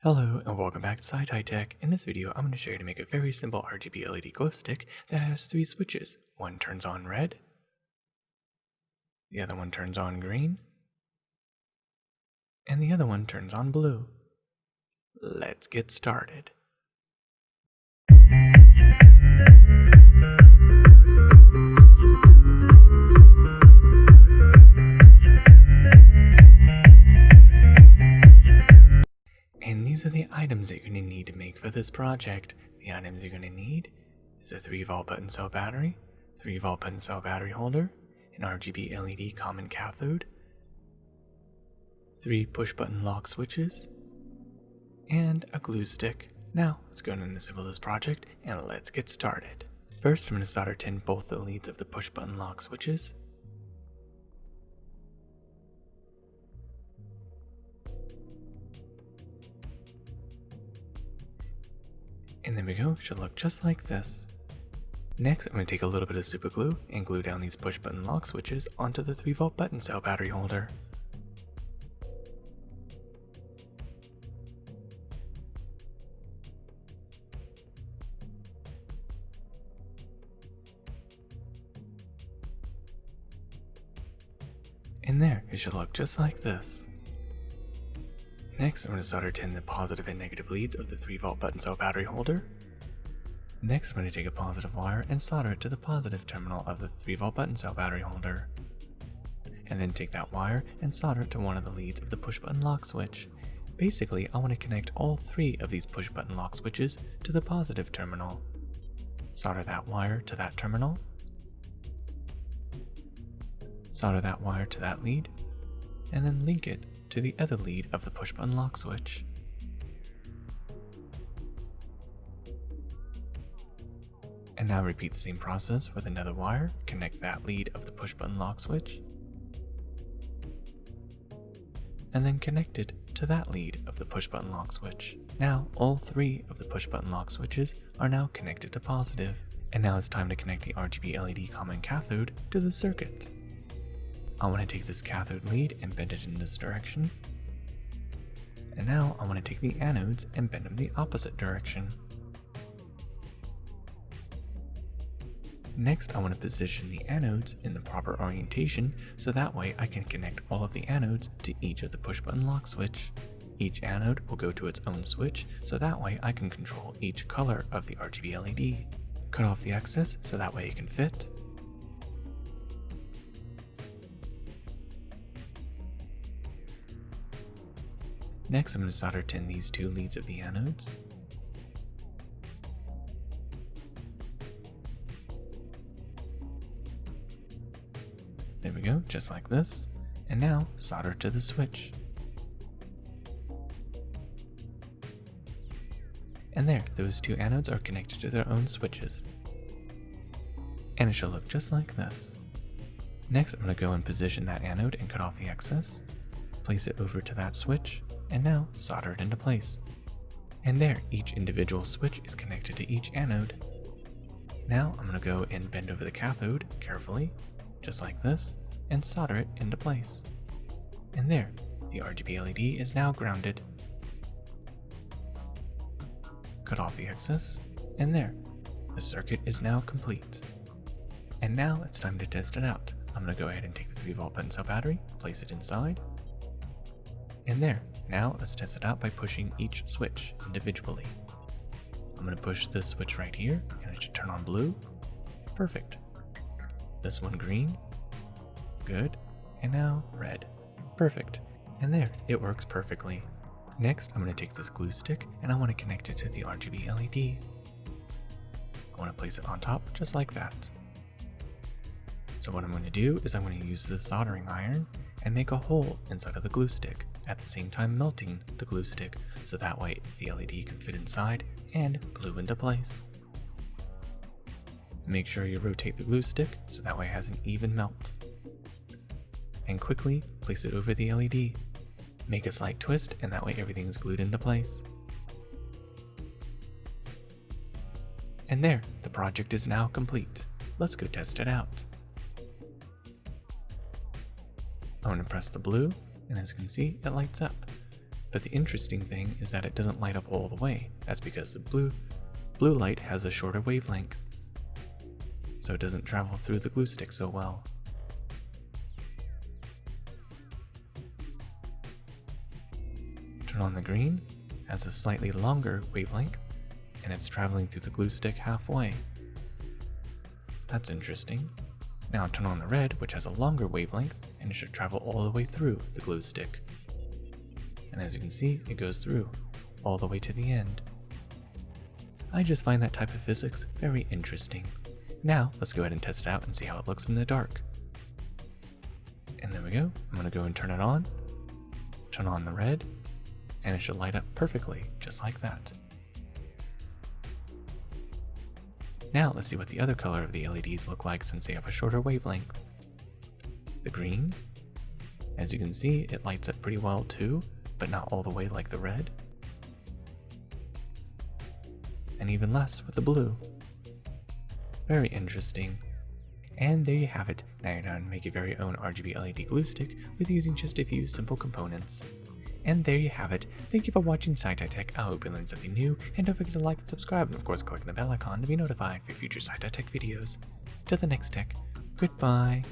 Hello and welcome back to Sci-Fi Tech. In this video, I'm going to show you how to make a very simple RGB LED glow stick that has three switches. One turns on red, the other one turns on green, and the other one turns on blue. Let's get started. And these are the items that you're going to need to make for this project. The items you're going to need is a 3-volt button cell battery, 3-volt button cell battery holder, an RGB LED common cathode, 3 push button lock switches, and a glue stick. Now let's go ahead and assemble this project and let's get started. First, I'm going to solder tin both the leads of the push button lock switches. And there we go, should look just like this. Next, I'm going to take a little bit of super glue and glue down these push button lock switches onto the 3-volt button cell battery holder. And there, it should look just like this. Next, I'm going to solder tin the positive and negative leads of the 3-volt button cell battery holder. Next, I'm going to take a positive wire and solder it to the positive terminal of the 3-volt button cell battery holder. And then take that wire and solder it to one of the leads of the push button lock switch. Basically, I want to connect all 3 of these push button lock switches to the positive terminal. Solder that wire to that terminal. Solder that wire to that lead, and then link it to the other lead of the push button lock switch. And now repeat the same process with another wire. Connect that lead of the push button lock switch, and then connect it to that lead of the push button lock switch. Now all 3 of the push button lock switches are now connected to positive. And now it's time to connect the RGB LED common cathode to the circuit. I want to take this cathode lead and bend it in this direction. And now I want to take the anodes and bend them the opposite direction. Next, I want to position the anodes in the proper orientation so that way I can connect all of the anodes to each of the push button lock switch. Each anode will go to its own switch so that way I can control each color of the RGB LED. Cut off the excess so that way it can fit. Next, I'm going to solder tin these 2 leads of the anodes. There we go, just like this. And now, solder to the switch. And there, those 2 anodes are connected to their own switches. And it should look just like this. Next, I'm going to go and position that anode and cut off the excess. Place it over to that switch. And now solder it into place. And there, each individual switch is connected to each anode. Now I'm going to go and bend over the cathode carefully, just like this, and solder it into place. And there, the RGB LED is now grounded. Cut off the excess, and there, the circuit is now complete. And now it's time to test it out. I'm going to go ahead and take the 3-volt button cell battery, place it inside, and there. Now let's test it out by pushing each switch individually. I'm going to push this switch right here and it should turn on blue. Perfect. This one green. Good. And now red. Perfect. And there, it works perfectly. Next, I'm going to take this glue stick and I want to connect it to the RGB LED. I want to place it on top just like that. So what I'm going to do is I'm going to use this soldering iron and make a hole inside of the glue stick, at the same time melting the glue stick so that way the LED can fit inside and glue into place. Make sure you rotate the glue stick so that way it has an even melt. And quickly place it over the LED. Make a slight twist and that way everything is glued into place. And there, the project is now complete. Let's go test it out. I'm going to press the blue, and as you can see, it lights up. But the interesting thing is that it doesn't light up all the way. That's because the blue light has a shorter wavelength, so it doesn't travel through the glue stick so well. Turn on the green, has a slightly longer wavelength, and it's traveling through the glue stick halfway. That's interesting. Now turn on the red, which has a longer wavelength, and it should travel all the way through the glue stick. And as you can see, it goes through all the way to the end. I just find that type of physics very interesting. Now let's go ahead and test it out and see how it looks in the dark. And there we go. I'm going to go and turn it on, turn on the red, and it should light up perfectly, just like that. Now let's see what the other color of the LEDs look like since they have a shorter wavelength. The green, as you can see, it lights up pretty well too, but not all the way like the red. And even less with the blue. Very interesting. And there you have it. Now you're done to make your very own RGB LED glue stick with using just a few simple components. And there you have it. Thank you for watching SciTech Tech. I hope you learned something new, and don't forget to like and subscribe, and of course click the bell icon to be notified for future SciTech Tech videos. Till the next tech, goodbye.